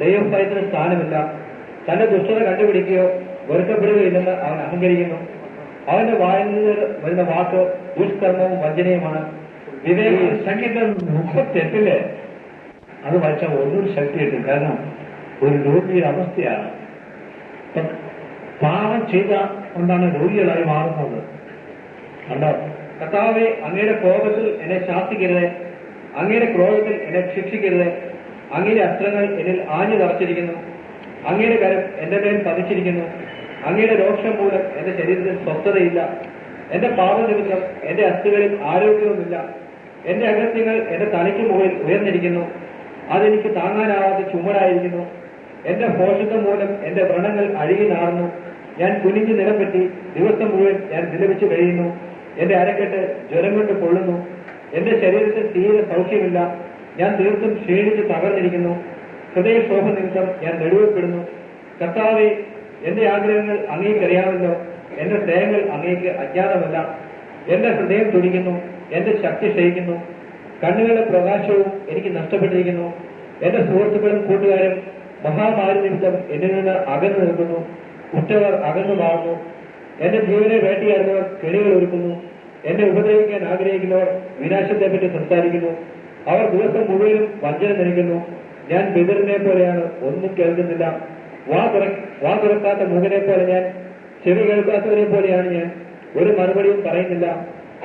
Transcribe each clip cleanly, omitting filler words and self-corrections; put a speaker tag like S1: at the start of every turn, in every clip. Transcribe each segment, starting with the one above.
S1: ദൈവഭയത്തിന് സ്ഥാനമില്ല. തന്റെ ദുഷ്ടത കണ്ടുപിടിക്കുകയോ വെറുക്കപ്പെടുകയില്ലെന്ന് അവൻ അഹങ്കരിക്കുന്നു. അവന്റെ വായിൽ നിന്ന് വരുന്ന വാക്ക് ദുഷ്കർമ്മവും വഞ്ചനയുമാണ്.
S2: സംഗീതം 38 അത് വായിച്ചാൽ ഒന്നൊരു ശക്തി കിട്ടും. കാരണം ഒരു രോഗിയുടെ അവസ്ഥയാണ്. പാപം ചെയ്ത കൊണ്ടാണ് രോഗികളായി മാറുന്നത്. കണ്ടോ?
S1: കർത്താവേ, അങ്ങയുടെ കോപത്തിൽ എന്നെ ശാസിക്കരുത്, അങ്ങയുടെ ക്രോധത്തിൽ എന്നെ ശിക്ഷിക്കരുത്. അങ്ങയുടെ അസ്ത്രങ്ങൾ എന്നിൽ ആഞ്ഞു തറച്ചിരിക്കുന്നു, അങ്ങയുടെ കരം എന്റെ മേൽ പതിച്ചിരിക്കുന്നു. അങ്ങയുടെ രോഷം മൂലം എന്റെ ശരീരത്തിൽ സ്വസ്ഥതയില്ല. എന്റെ പാപനിമിത്തം എന്റെ അസ്ഥികളിൽ ആരോഗ്യവുമില്ല. എന്റെ അകത്യങ്ങൾ എന്റെ തലയ്ക്ക് മുകളിൽ ഉയർന്നിരിക്കുന്നു, അതെനിക്ക് താങ്ങാനാവാത്ത ചുമടായിരിക്കുന്നു. എന്റെ ഭോഷത്വം മൂലം എന്റെ വ്രണങ്ങൾ അഴുകി നാറുന്നു. ഞാൻ കുനിഞ്ഞു നിലപറ്റി ദിവസം മുഴുവൻ ഞാൻ വിലപിച്ചു കഴിയുന്നു. എന്റെ അരക്കെട്ട് ജ്വരം കൊണ്ട് പൊള്ളുന്നു. എന്റെ ശരീരത്തിൽ തീരെ സൗഖ്യമില്ല. ഞാൻ തീർത്തും ക്ഷീണിച്ച് തകർന്നിരിക്കുന്നു. ഹൃദയക്ഷോഭ നിമിത്തം ഞാൻ നെടുവപ്പെടുന്നു. കർത്താവേ, എന്റെ ആഗ്രഹങ്ങൾ അങ്ങേക്കറിയാമല്ലോ, എന്റെ സ്നേഹങ്ങൾ അങ്ങേക്ക് അജ്ഞാതമല്ല. എന്റെ ഹൃദയം തുടിക്കുന്നു, എന്റെ ശക്തി ക്ഷയിക്കുന്നു. കണ്ണുകളുടെ പ്രകാശവും എനിക്ക് നഷ്ടപ്പെട്ടിരിക്കുന്നു. എന്റെ സുഹൃത്തുക്കളും കൂട്ടുകാരും മഹാമാരി നിമിത്തം എന്നിൽ നിന്ന് അകന്നു നിൽക്കുന്നു. ഉറ്റവർ അകന്നു മാറുന്നു. എന്റെ ജീവനെ വേട്ടയാടുന്നവർ കെണികൾ ഒരുക്കുന്നു. എന്നെ ഉപദ്രവിക്കാൻ ആഗ്രഹിക്കുന്നവർ വിനാശത്തെപ്പറ്റി സംസാരിക്കുന്നു. അവർ ദിവസം മുഴുവനും വഞ്ചന നയിക്കുന്നു. ഞാൻ ബിദറിനെ പോലെയാണ്, ഒന്നും കേൾക്കുന്നില്ല. വാ തുറക്കാത്ത മൂകനെ പോലെ ഞാൻ, ചെവി കേൾക്കാത്തവരെ പോലെയാണ് ഞാൻ, ഒരു മറുപടിയും പറയുന്നില്ല.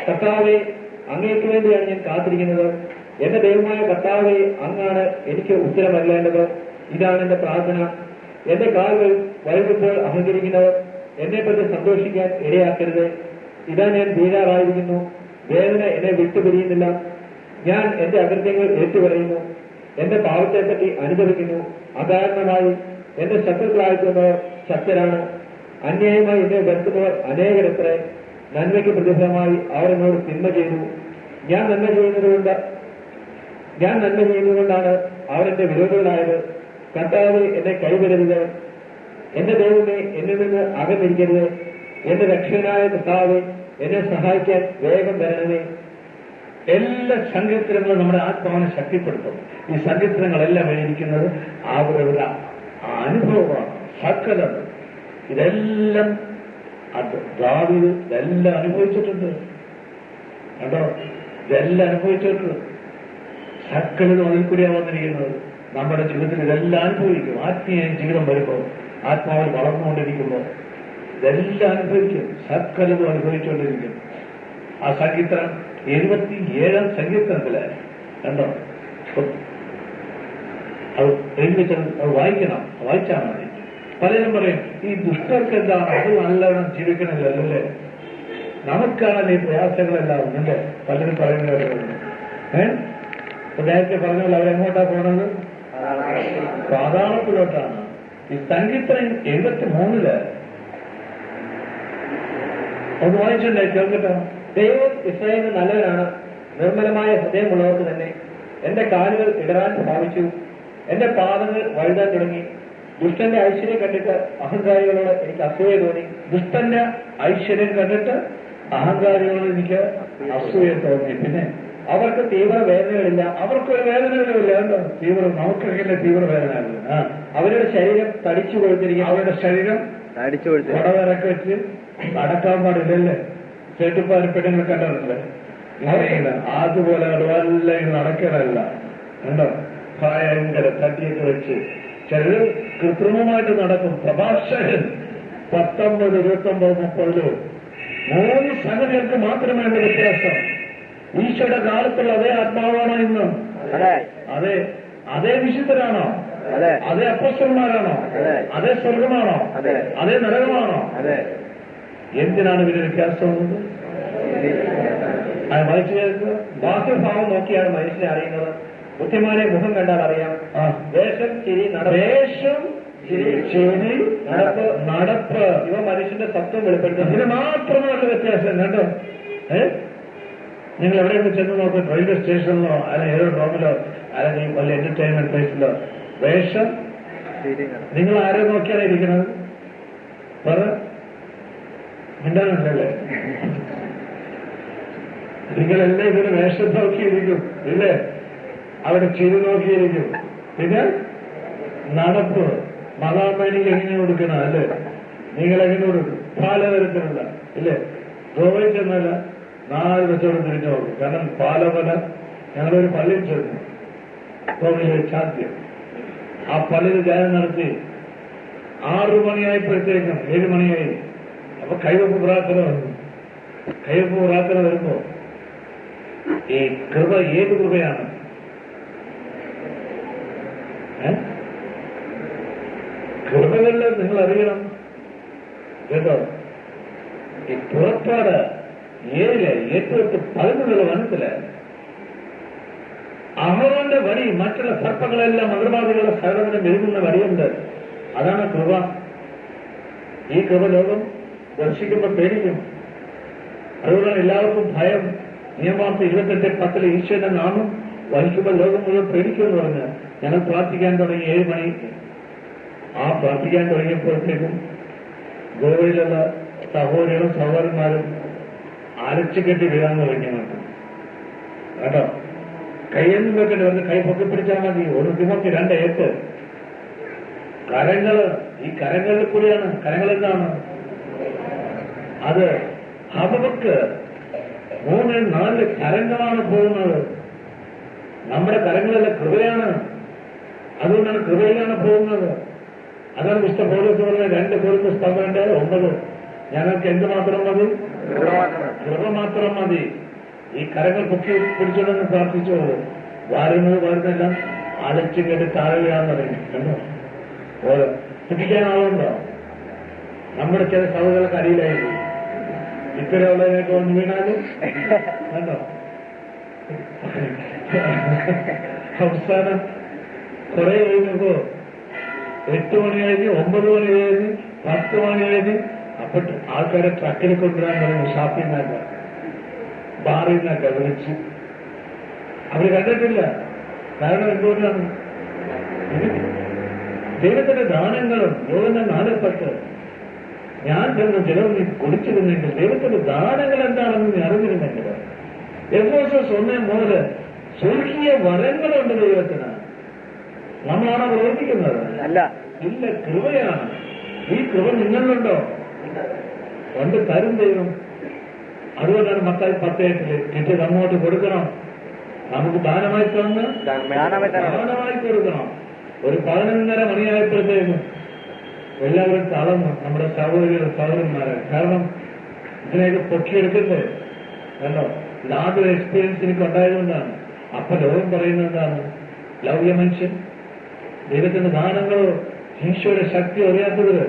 S1: കർത്താവെ, അങ്ങേക്ക് വേണ്ടിയാണ് ഞാൻ കാത്തിരിക്കുന്നത്. എന്റെ ദൈവമായ കർത്താവെ, അങ്ങാണ് എനിക്ക് ഉത്തരമല്ലേണ്ടത്. ഇതാണ് എന്റെ പ്രാർത്ഥന. എന്റെ കാലുകൾ വഴുകുമ്പോൾ അഹങ്കരിക്കുന്നവർ എന്നെപ്പറ്റി സന്തോഷിക്കാൻ ഇടയാക്കരുത്. ഇതാ ഞാൻ വീഴാറായിരിക്കുന്നു, വേദന എന്നെ വിട്ടുപിരിയുന്നില്ല. ഞാൻ എന്റെ അകൃത്യങ്ങൾ ഏറ്റുപറയുന്നു, എന്റെ പാവത്തെപ്പറ്റി അനുഭവിക്കുന്നു. അകാരണമായി എന്റെ ശത്രുക്കളായിട്ടുള്ളവർ ശക്തരാണ്. അന്യായമായി എന്നെ വെറുക്കുന്നവർ അനേകരത്രേ. നന്മയ്ക്ക് പ്രതിഫലമായി അവർ എന്നോട് തിന്മ ചെയ്തു. ഞാൻ നന്മ ചെയ്യുന്നതുകൊണ്ടാണ് അവർ എന്റെ വിരോധികളായത്. കർത്താവ് എന്നെ കൈവിടരുത്. എന്റെ ദൈവമേ, എന്നിൽ നിന്ന് അകന്നിരിക്കരുത്. എന്റെ രക്ഷകനായ കർത്താവ്, എന്നെ സഹായിക്കാൻ വേഗം വരണമേ.
S2: എല്ലാ സങ്കീർത്തനങ്ങളും നമ്മുടെ ആത്മാവിനെ ശക്തിപ്പെടുത്തും. ഈ സങ്കീർത്തനങ്ങളെല്ലാം എഴുതിയിരിക്കുന്നത് അവരവരുടെ അനുഭവമാണ്. സകലം ഇതെല്ലാം ദാവീദ് ഇതെല്ലാം അനുഭവിച്ചിട്ടുണ്ട്. കേട്ടോ? ഇതെല്ലാം അനുഭവിച്ചിട്ടുണ്ട്. സകലതും അതിൽ കൂടിയാണ് വന്നിരിക്കുന്നത്. നമ്മുടെ ജീവിതത്തിൽ ഇതെല്ലാം അനുഭവിക്കും. ആത്മീയ ജീവിതം വരുമ്പോൾ, ആത്മാവിൽ വളർന്നുകൊണ്ടിരിക്കുമ്പോൾ ഇതെല്ലാം അനുഭവിക്കും. സകലതും അനുഭവിച്ചുകൊണ്ടിരിക്കും. ആ സങ്കീർത്തനം 77 സങ്കീർത്തനത്തില് കണ്ടോ? അത് എഴുതിച്ചത് അത് വായിക്കണം, വായിച്ചാൽ മതി. പലരും പറയും ഈ ദുഷ്ടർക്ക് എന്താണ്, അത് നല്ലവണ്ണം ജീവിക്കണില്ലല്ലേ, നമുക്കാണല്ലോ ഈ പ്രയാസങ്ങളെല്ലാം ഉണ്ട്. പലരും പറയുന്നവരുണ്ട്. നേരത്തെ പറഞ്ഞല്ലോ, അവരെങ്ങോട്ടാ പോണത്? പാതാളത്തിലോട്ടാണ്. ഈ സങ്കീർത്തനം 73 ഒന്ന് വായിച്ചല്ലേ, കേൾക്കട്ടെ.
S1: ദൈവം ഇസ്രായേലിന് നല്ലവനാണ്, നിർമ്മലമായ ഹൃദയമുള്ളവർക്ക് തന്നെ. എന്റെ കാലുകൾ ഇടറാൻ ഭാവിച്ചു, എന്റെ പാദങ്ങൾ വഴുതാൻ തുടങ്ങി. ദുഷ്ടന്റെ ഐശ്വര്യം കണ്ടിട്ട് അഹങ്കാരികളോട് എനിക്ക് അസൂയ തോന്നി.
S2: ദുഷ്ടന്റെ ഐശ്വര്യം കണ്ടിട്ട് അഹങ്കാരികളോട് എനിക്ക് അസൂയ തോന്നി. പിന്നെ
S1: അവർക്ക് തീവ്ര വേദനകളില്ല.
S2: അവർക്കൊരു വേദനകളില്ല. എന്തോ നമുക്കൊക്കെ തീവ്ര വേദനകളില്ല.
S1: അവരുടെ ശരീരം തടിച്ചു കൊഴുത്തിരിക്കും.
S2: അവരുടെ ശരീരം കുടവിറക്കി വെച്ച് നടക്കാൻ പാടില്ലല്ലേ? ചേട്ടുപ്പാലും പെണ്ണുങ്ങൾ കണ്ടിട്ടില്ലേ? ഇങ്ങനെ അതുപോലെ എല്ലാം ഇങ്ങനെ നടക്കണല്ല. കണ്ടോ? ഭയങ്കര തട്ടിയൊക്കെ വെച്ച് ചിലർ കൃത്രിമമായിട്ട് നടക്കും. പ്രഭാഷകൻ 19, 29, 30 3 സംഗതികൾക്ക് മാത്രമേ ഉള്ള വ്യത്യാസം. ഈശോയുടെ കാലത്തുള്ള അതേ ആത്മാവാണോ ഇന്ന്? അതേ വിശുദ്ധരാണോ? അതേ അപ്പോസ്തലന്മാരാണോ? അതേ സ്വർഗമാണോ? അതേ നരകമാണോ? എന്തിനാണ് ഇതിന് വ്യത്യാസമുള്ളത്? അത് വായിച്ചു കേൾക്കുക.
S1: ബാഹ്യഭാവം നോക്കിയാണ് മനുഷ്യനെ അറിയുന്നത്, ബുദ്ധിമാനെ മുഖം കണ്ടാൽ അറിയാം. വേഷം, ചിരി, നടപ്പ് ഇവ മനുഷ്യന്റെ സത്വം വെളിപ്പെടുത്തുന്നു.
S2: ഇതിന് മാത്രമുള്ള വ്യത്യാസം. കണ്ടോ? നിങ്ങൾ എവിടെയൊക്കെ ചെന്ന് നോക്കും, റെയിൽവേ സ്റ്റേഷനിലോ അല്ലെങ്കിൽ എയറോഡ്രോമിലോ അല്ലെങ്കിൽ വല്ല എന്റർടൈൻമെന്റ് പ്ലേസിലോ, വേഷം നിങ്ങൾ ആരെ നോക്കിയാണ് ഇരിക്കുന്നത്? പറ, മിണ്ടാനുണ്ടല്ലേ? നിങ്ങളെല്ലാം ഇതിന് വേഷം നോക്കിയിരിക്കും ഇല്ലേ? അവിടെ ചിരി നോക്കിയിരിക്കും. പിന്നെ നടപ്പ് മഹാമേനിക്ക് എങ്ങനെ കൊടുക്കണം അല്ലേ? നിങ്ങൾ എങ്ങനെ കൊടുക്കും? പലതരത്തിലുള്ള ഇല്ലേ? ഗോവയിൽ ചെന്നല്ല 4 കച്ചവടം തിരിഞ്ഞു നോക്കും. കാരണം പല ഞങ്ങളൊരു പള്ളിയിൽ ചേർന്നു, ഗോവയിൽ വെച്ച് ആദ്യം ആ പള്ളിയിൽ ധ്യാനം നടത്തി 6 മണിയായപ്പോഴത്തേക്കും 7 മണിയായി. അപ്പൊ കൈവപ്പ് പ്രാർത്ഥന വന്നു. കൈവപ്പ് പ്രാർത്ഥന വരുമ്പോ ഈ കൃപ ഏത് കൃപയാണ്? കൃപകളിൽ നിങ്ങൾ അറിയണം കേട്ടോ. ഈ പുറപ്പാട് 7 8-11 വനത്തില് അഹരോന്റെ വടി മറ്റുള്ള സർപ്പങ്ങളെല്ലാം മന്ത്രവാദികളുടെ സകലത്തിനും എഴുതുന്ന വടിയുണ്ട്. അതാണ് കൃപ. ഈ കൃപ ലോകം ദർശിക്കുമ്പോൾ പേടിക്കും. അതുകൊണ്ടാണ് എല്ലാവർക്കും ഭയം. നിയമാർത്ഥം 28:10 ഈശ്വരന്റെ നാമം വഹിക്കുമ്പോൾ ലോകം മുഴുവൻ പേടിക്കുമെന്ന് പറഞ്ഞ് ഞങ്ങൾ പ്രാർത്ഥിക്കാൻ തുടങ്ങി 7 മണി. ആ പ്രാർത്ഥിക്കാൻ തുടങ്ങിയപ്പോഴത്തേക്കും ഗോവയിലുള്ള സഹോദരികളും സഹോദരന്മാരും അരച്ചുകെട്ടി വീഴാൻ തുടങ്ങി കേട്ടോ. കൈയൊന്നും വെക്കണ്ട, വന്ന് കൈ പൊക്കി പിടിച്ചാൽ മതി. 1 തിമോത്തി 2:8. കരങ്ങള്, ഈ കരങ്ങളിൽ കൂടിയാണ്. കരങ്ങൾ എന്താണ്? അത് ഹബക്ക്ക് 3-4 കരങ്ങളാണ് പോകുന്നത്. നമ്മുടെ കരങ്ങളല്ല, കൃപയാണ്. അതുകൊണ്ടാണ് കൃപയിലാണ് പോകുന്നത്. അതാണ് വിശുദ്ധ പൗലോസ് പറഞ്ഞത് 2 കൊരിന്ത്യർ 12:9. ഞങ്ങൾക്ക് എന്ത് മാത്രം മതി? കൃപ മാത്രം മതി. ഈ കരങ്ങൾ പൊക്കി പിടിച്ചോണ്ടെന്ന് പ്രാർത്ഥിച്ചു. വരുന്നെല്ലാം അടച്ചു കേട്ട് താഴെ വീഴാൻ തുടങ്ങി കണ്ടോ. ഓരോ പിടിക്കാൻ ആളുണ്ടോ? നമ്മുടെ ചില സഭകളൊക്കെ അടിയിലായിരുന്നു. ഇത്തരമുള്ളതിനൊക്കെ വന്ന് വീണാലും കണ്ടോ. അവസാനം കുറെ കഴിഞ്ഞപ്പോ 8 മണി കഴിഞ്ഞ് 9 മണി കഴിഞ്ഞ് 10 മണി കഴിഞ്ഞ് അപ്പൊ ആൾക്കാരെ ട്രക്കിൽ കൊണ്ടുവരാൻ തുടങ്ങി. ഷാപ്പിൽ നിന്നല്ല, ബാറിൽ നിന്നൊക്കെ വിളിച്ച്. അവര് കണ്ടിട്ടില്ല. കാരണം എന്തുകൊണ്ടാണ്? ദൈവത്തിന്റെ ദാനങ്ങളും യോഗന്റെ 4:10 ഞാൻ ചെന്ന് ചിലവ് നീ കുടിച്ചിരുന്നെങ്കിൽ ദൈവത്തിന്റെ ദാനങ്ങൾ എന്താണെന്ന് നീ അറിഞ്ഞിരുന്നെങ്കിൽ. എഫേസോസ് 1:3 സ്വർഗീയ വരങ്ങളുണ്ട് ദൈവത്തിന്. നമ്മളാണ് പ്രവർത്തിക്കുന്നത് അല്ല. ഇല്ല, കൃപയാണ്. ഈ കൃപ നിങ്ങളിലുണ്ടോ? കൊണ്ട് തരും ദൈവം. അതുകൊണ്ടാണ് മത്തായി 10:8 കിട്ടിയത് അങ്ങോട്ട് കൊടുക്കണം. നമുക്ക് ദാനമായി തന്ന് ദാനമായി കൊടുക്കണം. ഒരു 11:30 മണിയായപ്പോഴത്തേക്കും എല്ലാവരും തളർന്നു, നമ്മുടെ സഹോദരികളും സഹോദരന്മാരെ. കാരണം ഇതിനെയൊക്കെ പൊക്കിയെടുക്കണ്ടേ കണ്ടോ. യാതൊരു എക്സ്പീരിയൻസ് എനിക്ക് ഉണ്ടായതുകൊണ്ടാണ്. അപ്പൊ ലോകം പറയുന്നത് എന്താണ്? ലൗകിക മനുഷ്യൻ, ദൈവത്തിന്റെ ദാനങ്ങളോ ഈശോയുടെ ശക്തി അറിയാത്തവര്,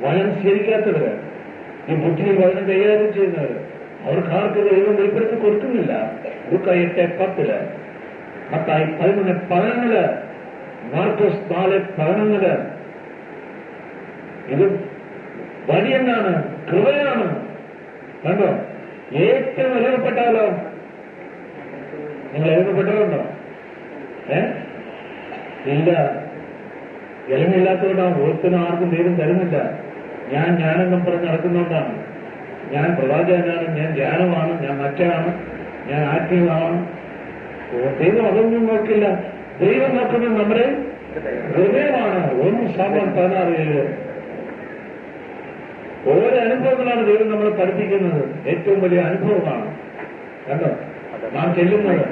S2: വചനം സ്വീകരിക്കാത്തവര്, ഈ ബുദ്ധിയിൽ വചനം കൈകാര്യം ചെയ്യുന്നവര്, അവർക്ക് ആർക്ക് ദൈവം വെളിപ്പെടുത്തി കൊടുക്കുന്നില്ല. ലൂക്കാ 8:10, മത്തായി 11:11, മാർക്കോസ് 4:11. ഇത് വഴിയെന്നാണ്, കൃപയാണ് കണ്ടോ. ഏറ്റവും എഴുതപ്പെട്ടാലോ? നിങ്ങൾ എഴുതപ്പെട്ടിട്ടുണ്ടോ? ഇല്ല. എളിമില്ലാത്തതുകൊണ്ടാണ്. ഓർത്തിനും ആർക്കും ദൈവം തരുന്നില്ല. ഞാനെന്നും പറഞ്ഞ് നടക്കുന്നതുകൊണ്ടാണ്. ഞാൻ പ്രവാചകനാണ്, ഞാൻ ധ്യാനമാണ്, ഞാൻ മറ്റാണ്, ഞാൻ ആത്മീയമാണ്. ദൈവം അതൊന്നും നോക്കില്ല. ദൈവം നോക്കുന്നത് നമ്മുടെ ഹൃദയമാണ്. 1 സാമുവേൽ 16:7. ഓരോ അനുഭവങ്ങളാണ് ദൈവം നമ്മളെ പഠിപ്പിക്കുന്നത്. ഏറ്റവും വലിയ അനുഭവമാണ് കണ്ടോ. നാം ചെല്ലുന്നത്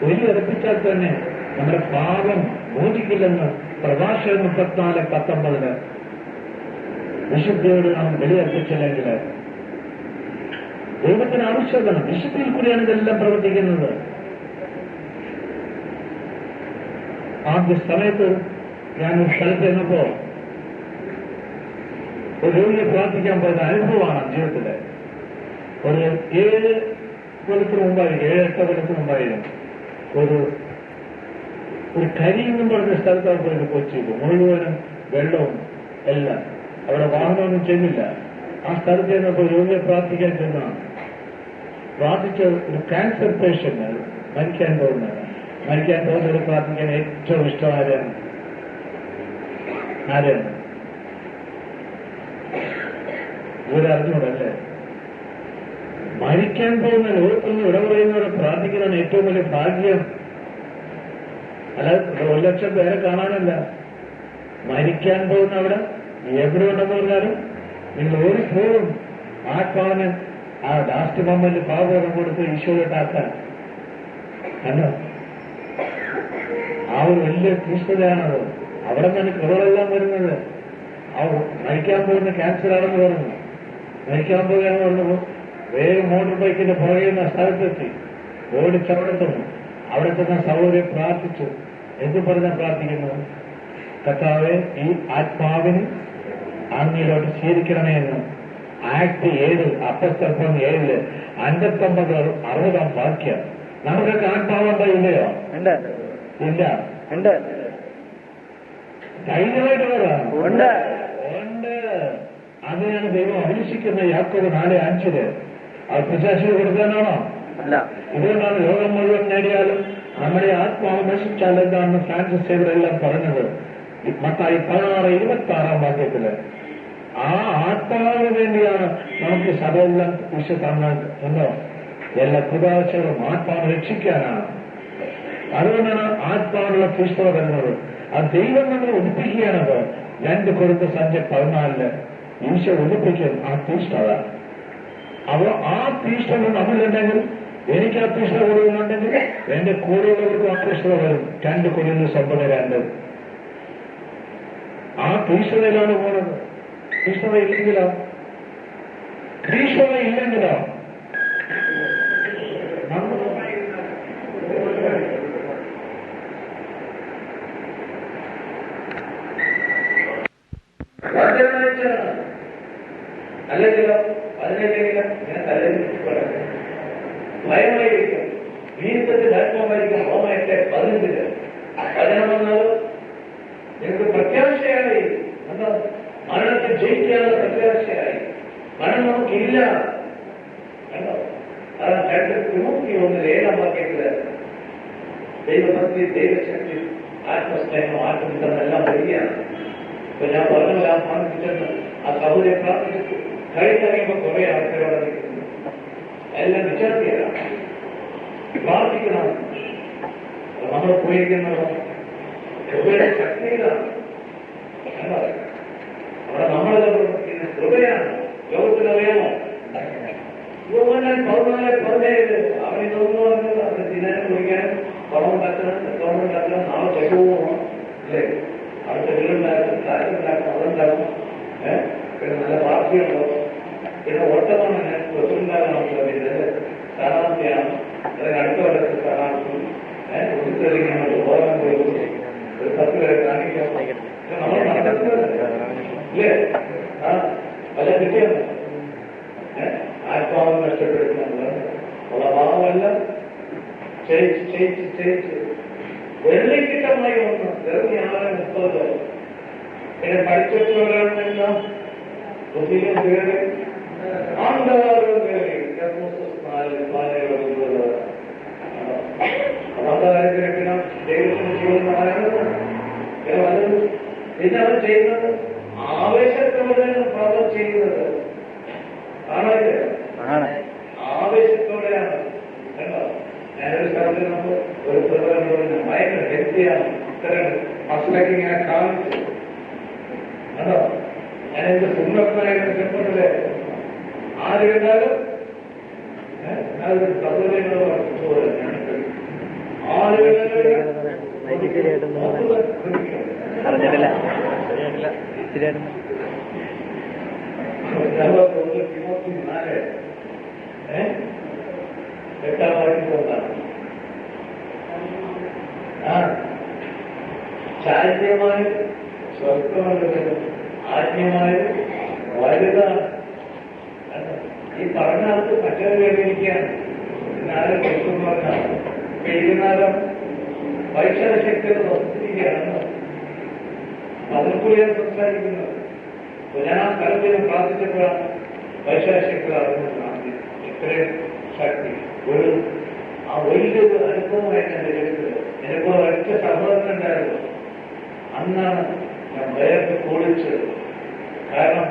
S2: ഒലി അർപ്പിച്ചാൽ തന്നെ നമ്മുടെ പാപം മോചിക്കില്ലെന്ന് പ്രഭാഷകൻ 34:19. വിശുദ്ധിയോട് നാം ബലിയർപ്പിച്ചില്ലെങ്കിൽ ദൈവത്തിന് ആവശ്യമാണ്. വിശുദ്ധിയിൽ കൂടിയാണ് ഇതെല്ലാം പ്രവർത്തിക്കുന്നത്. ആദ്യ സമയത്ത് ഞാനൊരു സ്ഥലത്ത് ചെന്നപ്പോ ഒരു രോഗിയെ പ്രാർത്ഥിക്കാൻ പോയത് അനുഭവമാണ് ജീവിതത്തില്. ഒരു 7 കൊല്ലത്തിന് മുമ്പായിരിക്കും, 7-8 കൊല്ലത്തിന് മുമ്പായിരുന്നു. ഒരു കരിയെന്നും പറഞ്ഞ സ്ഥലത്താണ് പോയത്. കൊച്ചിയിൽ മുഴുവനും വെള്ളവും എല്ലാം. അവിടെ വാഹനമൊന്നും ചെന്നില്ല. ആ സ്ഥലത്ത് ചെന്നപ്പോൾ രോഗിയെ പ്രാർത്ഥിക്കാൻ ചെന്നാണ്. പ്രാർത്ഥിച്ച ഒരു ക്യാൻസർ പേഷ്യന്റ് മരിക്കാൻ പോകുന്നവരെ പ്രാർത്ഥിക്കാൻ ഏറ്റവും ഇഷ്ടം ആരാണ്? ഇവരറിഞ്ഞൂടല്ലേ? മരിക്കാൻ പോകുന്ന ലോകത്തുനിന്ന് ഇടപെടുന്നവരെ പ്രാർത്ഥിക്കുന്നതാണ് ഏറ്റവും വലിയ ഭാഗ്യം. അല്ലാതെ 1 ലക്ഷം പേരെ കാണാനല്ല. മരിക്കാൻ പോകുന്ന അവിടെ എവിടെ ഉണ്ടെന്ന് പറഞ്ഞാലും നിങ്ങൾ ഓടിപ്പോകും. ആത്മാവിന് ആ ലാസ്റ്റ് മൊമെന്റ് പാവബോധം കൊടുത്ത് ഈശോയിട്ടാക്കാൻ കണ്ടോ? ആ ഒരു വലിയ തീഷ്ണതയാണത്. അവിടെ നിന്നാണ് കൃപകളെല്ലാം വരുന്നത്. ആ മരിക്കാൻ പോകുന്ന ക്യാൻസറാണെന്ന് പറഞ്ഞു, മരിക്കാൻ പോകുകയാണെന്ന് പറഞ്ഞപ്പോൾ വേഗം മോട്ടോർ ബൈക്കിന്റെ പുറകെ സ്ഥലത്തെത്തി, ഓടിച്ചവിടെ തന്നു. അവിടെ ചെന്ന സൗകര്യം പ്രാർത്ഥിച്ചു. എന്ത് പറഞ്ഞാൽ പ്രാർത്ഥിക്കുന്നു? കർത്താവേ, ഈ ആത്മാവിന് അങ്ങിലോട്ട് സ്വീകരിക്കണമേ എന്ന്. ആക്ട് 7 അപ്പസ്തലം 7 59-60 വാക്യം. നമുക്കൊക്കെ ആത്മാവുണ്ടോ ഇല്ലയോ? ഇല്ല. ധൈര്യമായിട്ട് പറയാം ഉണ്ട്. അതിനാണ് ദൈവം അഭിലഷിക്കുന്ന യാക്കോബ് 4:5. അത് പിശാചിന് കൊടുക്കാനാണോ? അല്ല. ഇതുകൊണ്ടാണ് ലോകം മുഴുവൻ നേടിയാലും നമ്മുടെ ആത്മാവ് നശിച്ചാൽ എന്താണെന്ന് ഫ്രാൻസിസ് സേവരെല്ലാം പറഞ്ഞത്. മത്തായി 16:26 വാക്യത്തില് ആ ആത്മാവിന് വേണ്ടിയാണ് നമുക്ക് സഭയെല്ലാം വിശ്വസമ്മോ എല്ലാ കൃപാശകളും ആത്മാവ് രക്ഷിക്കാനാണ്. അതുകൊണ്ടാണ് ആത്മാവിനുള്ള തീഷ്ണത വരുന്നത്. ആ ദൈവം നമ്മൾ ഒലിപ്പിക്കുകയാണത്. 2 കൊരിന്ത്യർ 5:14 ഈശോ ഒലിപ്പിക്കും ആ തീഷ്ണത. അപ്പോൾ ആ തീഷ്ണത നമ്മളുണ്ടെങ്കിൽ, എനിക്ക് ആ തീഷ്ണത കൂടുതലുണ്ടെങ്കിൽ എന്റെ കൂടെയുള്ളവർക്കും ആ തീഷ്ണത വരും. 2 കൊരിന്ത്യർ 9:2 ആ തീഷ്ണതയിലാണ് പോകുന്നത്. തീഷ്ണത ഇല്ലെങ്കിലോ
S1: അല്ലെങ്കിലോ 15 ഞാൻ തലയിൽ ഭയമായിരിക്കും. ജീവിതത്തിൽ ആത്മാവായിരിക്കും. ഹോമയത്തെ 15 വചനം വന്നാലോ നിങ്ങൾക്ക് പ്രത്യാശയായി. എന്താ? മരണത്തെ ജയിക്കാനുള്ള പ്രത്യാശയായി. മരണം നമുക്കില്ല. കണ്ടോ? അതാണ് 2 തിമോത്തി 1:7 വാക്യത്തില് ദൈവഭക്തി, ദൈവശക്തി, ആത്മസ്നേഹം, ആത്മബന്ധമെല്ലാം വരികയാണ്. ഇപ്പൊ ഞാൻ പറഞ്ഞ ആ പ്രാർത്ഥിച്ചെന്ന് ആ സഹോദരി പ്രാർത്ഥിച്ചു. കഴിഞ്ഞറിയുമ്പോൾ കുറെ ആൾക്കാരോട് നിൽക്കുന്നു. എല്ലാം വിചാരിക്കുകയാണ്. പ്രാർത്ഥിക്കണം. നമ്മൾ പോയിരിക്കുന്നത് കൃപയുടെ ശക്തിയിലാണ്. അവിടെ നമ്മളെ പ്രവർത്തിക്കുന്നത് കൃപയാണ്. ലോകത്തിലറിയാമോ? 14 അവനിതൊന്നും പറഞ്ഞത് അവന് തിന്നാനും കുടിക്കാനും പണം ഉണ്ടാക്കണം നാളെ ചെലവും അല്ലേ? അടുത്ത വീടുണ്ടാക്കും, കാറ്റുണ്ടാക്കും, അതുണ്ടാക്കും. പിന്നെ നല്ല പാർട്ടിയുണ്ടോ? പിന്നെ ഓട്ടമാണ് പ്രസിഡന്റാകണം. പിന്നെ സ്ഥാനാർത്ഥിയാണ്. അല്ലെങ്കിൽ അടുത്ത കൊല്ലത്ത് സ്ഥാനാർത്ഥി ഒത്തുതെളിക്കാനുള്ള ഓർമ്മ പോയി ഒരു 10 പേരെ കാണിക്കാൻ നമ്മൾ ഇല്ലേ? വല്ല കിട്ടിയാണ് ആത്മാവ് നഷ്ടപ്പെടുത്തുന്നത് ഉള്ള ഭാവമെല്ലാം ചെയ്യിച്ച് വെള്ളിക്കിട്ടമായി വന്നു. വെറുതെ 30 പിന്നെ പഠിച്ചവരാണെല്ലാം ബുദ്ധിയും കയറി ആണ്ടാറും കയറി അതായിരിക്കണം ദൈവത്തിന് ചെയ്യുന്നവരാണ്. പിന്നെ അവർ ചെയ്യുന്നത് ആവേശത്തോടെയാണ് പാപം ചെയ്യുന്നത്. ആണല്ലേ? ആവേശത്തോടെയാണ്. ഞാനൊരു സ്ഥലത്ത് നമ്മൾ ഒരു പ്രധാനം ഭയങ്കര ഹെൽത്തിയാണ്. ഇത്തരം മസിലൊക്കെ ഇങ്ങനെ കാണിച്ചു. അതോ ഞാനെന്റെ സുന്ദരനായിരുന്നു ചെറുപ്പത്തിലെ ആര് കണ്ടാലും ഞാനൊരു സഹോദരങ്ങളോ ആര്
S3: അറിഞ്ഞിട്ടില്ല.
S1: ചാരിത്യമായ സ്വർഗമുള്ളത് ആത്മീയമായ വലുതാണ്. ഈ പറഞ്ഞാൾക്ക് മറ്റൊരു വേദിയിരിക്കുകയാണ്. നാളെ കേൾക്കും പറഞ്ഞാൽ പെയ്യുന്നാലും വൈശാല ശക്തിയുടെ വസ്തുതിക്കുകയാണെന്ന് അതിൽക്കൂടിയാണ് സംസാരിക്കുന്നത്. ഞാൻ ആ സ്ഥലത്തിന് പ്രാർത്ഥിച്ചപ്പോഴാണ് വൈശാല ശക്തി അറിഞ്ഞത്. ഇത്രയും ശക്തി ഒരു ആ വലിയൊരു അനുഭവമായിട്ട് എന്റെ ജീവിതത്തിൽ എനിക്കോ ഒറ്റ സഹോദരൻ ഉണ്ടായിരുന്നു. അന്നാണ് ഞാൻ വേറെ കുളിച്ചത്. കാരണം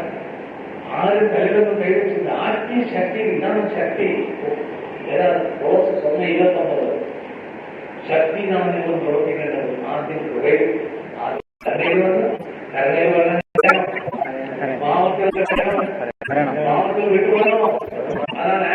S1: ആരും കയ്യിലൊന്നും കൈവച്ചില്ല. ആത്മീയ ശക്തി ഇതാണ് ശക്തി. ഏതാണ് പ്രോസസ് 1:29 ശക്തി നാം നിങ്ങൾ പ്രവർത്തിക്കേണ്ടത് ആദ്യം കൃപയിൽ
S2: വിട്ടുപോകണോ? അതാണ്